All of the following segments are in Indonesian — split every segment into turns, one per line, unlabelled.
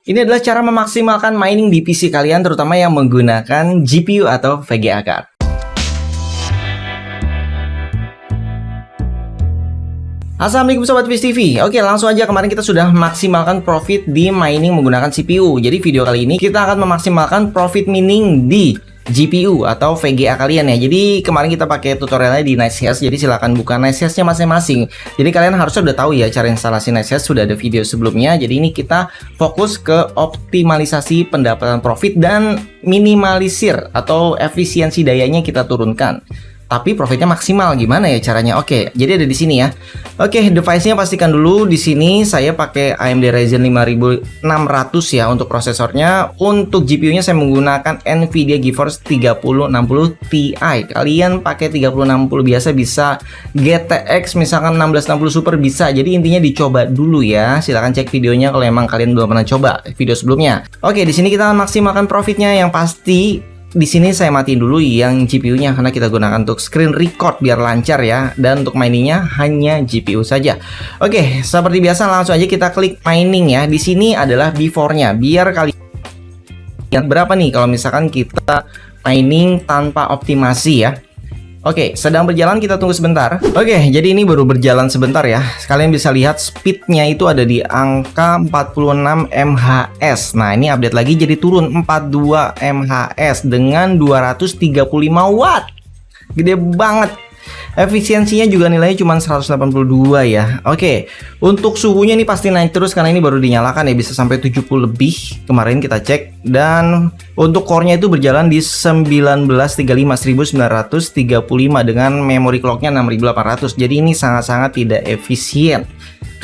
Ini adalah cara memaksimalkan mining di PC kalian, terutama yang menggunakan GPU atau VGA card. Assalamualaikum Sobat Viz TV. Oke, langsung aja, kemarin kita sudah maksimalkan profit di mining menggunakan CPU. Jadi video kali ini kita akan memaksimalkan profit mining di GPU atau VGA kalian ya. Jadi kemarin kita pakai tutorialnya di NiceHash. Jadi silahkan buka NiceHash-nya masing-masing. Jadi kalian harusnya udah tahu ya cara instalasi NiceHash, sudah ada video sebelumnya. Jadi ini kita fokus ke optimalisasi pendapatan profit dan minimalisir atau efisiensi dayanya kita turunkan. Tapi profitnya maksimal, gimana ya caranya? Oke, jadi ada di sini ya. Oke, device-nya pastikan dulu di sini saya pakai AMD Ryzen 5600 ya untuk prosesornya. Untuk GPU-nya saya menggunakan Nvidia GeForce 3060 Ti. Kalian pakai 3060 biasa bisa, GTX misalkan 1660 Super bisa. Jadi intinya dicoba dulu ya. Silahkan cek videonya kalau emang kalian belum pernah coba video sebelumnya. Oke, di sini kita akan maksimalkan profitnya. Yang pasti di sini saya matiin dulu yang GPU-nya karena kita gunakan untuk screen record biar lancar ya, dan untuk miningnya hanya GPU saja. Oke, seperti biasa langsung aja kita klik mining ya. Di sini adalah before-nya biar kalian berapa nih kalau misalkan kita mining tanpa optimasi ya. Oke, sedang berjalan, kita tunggu sebentar. Oke, jadi ini baru berjalan sebentar ya. Kalian bisa lihat speednya itu ada di angka 46 MHz. Nah, ini update lagi jadi turun 42 MHz dengan 235 watt. Gede banget. Efisiensinya juga nilainya cuma 182 ya. Oke, untuk suhunya ini pasti naik terus karena ini baru dinyalakan ya, bisa sampai 70 lebih. Kemarin kita cek, dan untuk core-nya itu berjalan di 1935 dengan memory clock-nya 6800. Jadi ini sangat-sangat tidak efisien.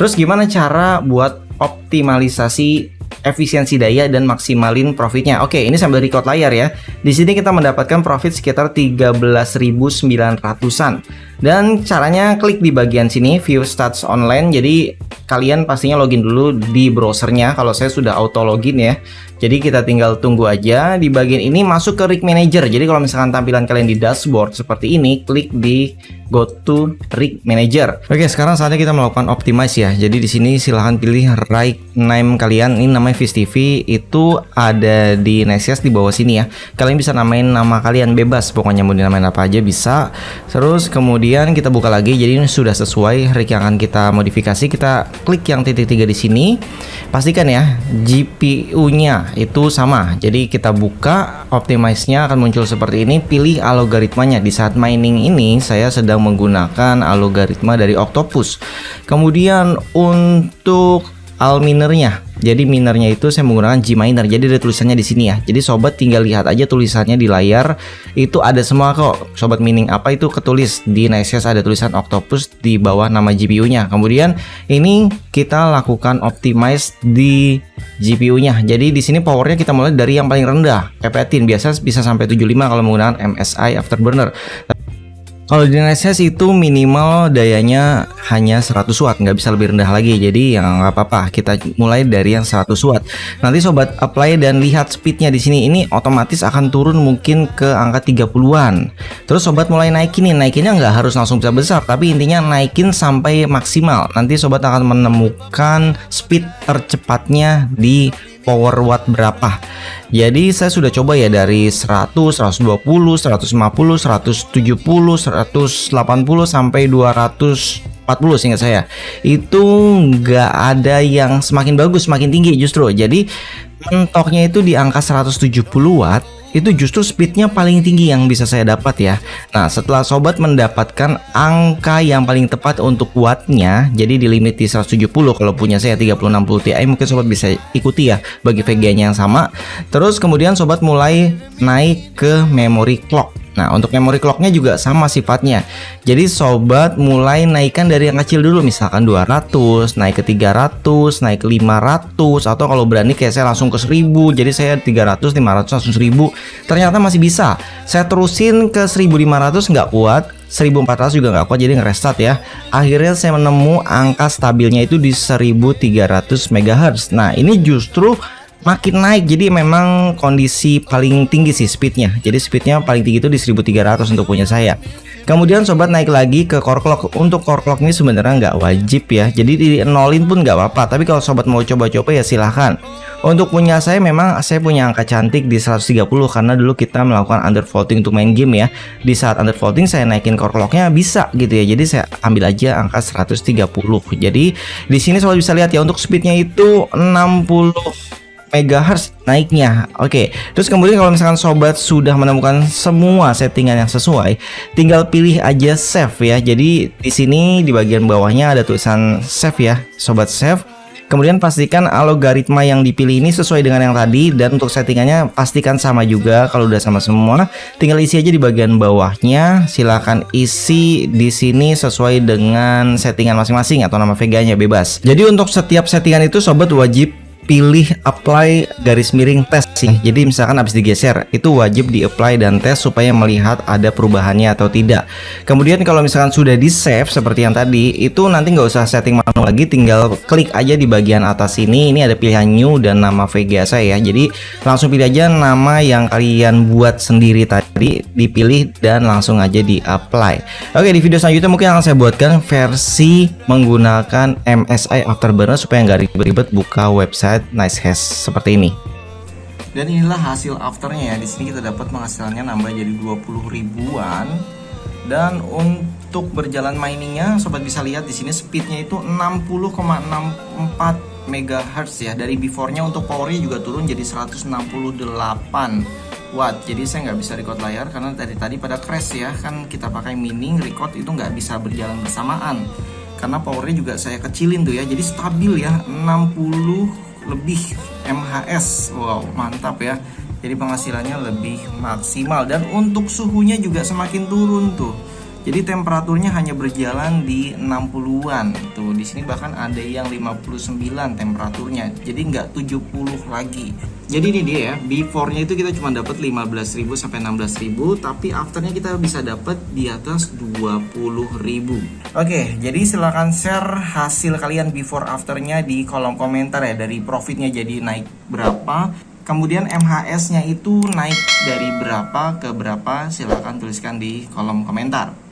Terus gimana cara buat optimalisasi efisiensi daya dan maksimalin profitnya? Oke, ini sambil record layar ya. Di sini kita mendapatkan profit sekitar 13.900-an. Dan caranya klik di bagian sini view stats online. Jadi kalian pastinya login dulu di browsernya. Kalau saya sudah auto login ya. Jadi kita tinggal tunggu aja. Di bagian ini masuk ke rig manager. Jadi kalau misalkan tampilan kalian di dashboard seperti ini, klik di go to rig manager. Oke, sekarang saatnya kita melakukan optimize ya. Jadi di sini silahkan pilih rig name kalian. Ini namanya Viz TV, itu ada di NiceHash di bawah sini ya. Kalian bisa namain nama kalian bebas, pokoknya mau dinamain apa aja bisa. Terus kemudian kita buka lagi. Jadi ini sudah sesuai rig yang akan kita modifikasi. Kita klik yang titik 3 di sini. Pastikan ya GPU-nya itu sama. Jadi kita buka, optimize-nya akan muncul seperti ini. Pilih algoritmanya. Di saat mining ini saya sedang menggunakan algoritma dari Octopus. Kemudian untuk alminernya, jadi minernya itu saya menggunakan Gminer. Jadi ada tulisannya di sini ya. Jadi sobat tinggal lihat aja tulisannya di layar, itu ada semua kok. Sobat mining apa itu ketulis di NiceHash, ada tulisan Octopus di bawah nama GPU-nya. Kemudian ini kita lakukan optimize di GPU-nya. Jadi di sini powernya kita mulai dari yang paling rendah, P13, biasa bisa sampai 75 kalau menggunakan MSI Afterburner. Kalau di NiceHash itu minimal dayanya hanya 100 watt, nggak bisa lebih rendah lagi. Jadi ya nggak apa-apa, kita mulai dari yang 100 watt. Nanti sobat apply dan lihat speednya di sini, ini otomatis akan turun mungkin ke angka 30-an. Terus sobat mulai naikin nih, naikinnya nggak harus langsung besar, tapi intinya naikin sampai maksimal. Nanti sobat akan menemukan speed tercepatnya di power watt berapa. Jadi saya sudah coba ya dari 100, 120, 150, 170, 180 sampai 240 seingat saya. Itu nggak ada yang semakin bagus, semakin tinggi justru. Jadi mentoknya itu di angka 170 watt. Itu justru speednya paling tinggi yang bisa saya dapat ya. Nah, setelah sobat mendapatkan angka yang paling tepat untuk wattnya, jadi di limit di 170 kalau punya saya 3060 Ti, mungkin sobat bisa ikuti ya bagi VGA-nya yang sama. Terus kemudian sobat mulai naik ke memory clock. Nah, untuk memory clock-nya juga sama sifatnya. Jadi sobat mulai naikkan dari yang kecil dulu, misalkan 200, naik ke 300, naik ke 500, atau kalau berani kayak saya langsung ke 1000. Jadi saya 300, 500, langsung 1000. Ternyata masih bisa. Saya terusin ke 1500 nggak kuat, 1400 juga nggak kuat, jadi nge-restart ya. Akhirnya saya menemu angka stabilnya itu di 1300 MHz. Nah, ini justru makin naik. Jadi memang kondisi paling tinggi sih speednya. Jadi speednya paling tinggi itu di 1300 untuk punya saya. Kemudian sobat naik lagi ke core clock. Untuk core clock ini sebenarnya nggak wajib ya, jadi di nolin pun nggak apa-apa. Tapi kalau sobat mau coba-coba ya silahkan. Untuk punya saya memang saya punya angka cantik di 130 karena dulu kita melakukan undervolting untuk main game ya. Di saat undervolting saya naikin core clocknya bisa gitu ya. Jadi saya ambil aja angka 130. Jadi di sini sobat bisa lihat ya, untuk speednya itu 60 MHz naiknya. Oke, terus kemudian kalau misalkan sobat sudah menemukan semua settingan yang sesuai, tinggal pilih aja save ya. Jadi di sini di bagian bawahnya ada tulisan save ya, sobat save. Kemudian pastikan algoritma yang dipilih ini sesuai dengan yang tadi, dan untuk settingannya pastikan sama juga. Kalau udah sama semua, tinggal isi aja di bagian bawahnya. Silahkan isi di sini sesuai dengan settingan masing-masing atau nama Vega-nya bebas. Jadi untuk setiap settingan itu sobat wajib pilih apply garis miring tes sih. Jadi misalkan habis digeser itu wajib di apply dan tes supaya melihat ada perubahannya atau tidak. Kemudian kalau misalkan sudah di save seperti yang tadi, itu nanti nggak usah setting manual lagi, tinggal klik aja di bagian atas ini. Ini ada pilihan new dan nama VGA saya ya. Jadi langsung pilih aja nama yang kalian buat sendiri tadi, dipilih dan langsung aja di apply. Oke, di video selanjutnya mungkin akan saya buatkan versi menggunakan MSI Afterburner supaya nggak ribet-ribet buka website NiceHash seperti ini. Dan inilah hasil afternya ya. Di sini kita dapat penghasilannya nambah jadi 20 ribuan. Dan untuk berjalan miningnya sobat bisa lihat di sini speednya itu 60,64 MHz ya. Dari before-nya untuk powernya juga turun jadi 168 watt. Jadi saya nggak bisa record layar karena dari tadi pada crash ya. Kan kita pakai mining, record itu nggak bisa berjalan bersamaan karena powernya juga saya kecilin tuh ya. Jadi stabil ya, 60 lebih MHz. Wow, mantap ya. Jadi penghasilannya lebih maksimal, dan untuk suhunya juga semakin turun tuh. Jadi temperaturnya hanya berjalan di 60-an tuh. Di sini bahkan ada yang 59 temperaturnya. Jadi nggak 70 lagi. Jadi ini dia ya, before-nya itu kita cuma dapat 15.000 sampai 16.000, tapi afternya kita bisa dapat di atas 20.000. Oke, jadi silahkan share hasil kalian before afternya di kolom komentar ya, dari profitnya jadi naik berapa. Kemudian MHS-nya itu naik dari berapa ke berapa, silahkan tuliskan di kolom komentar.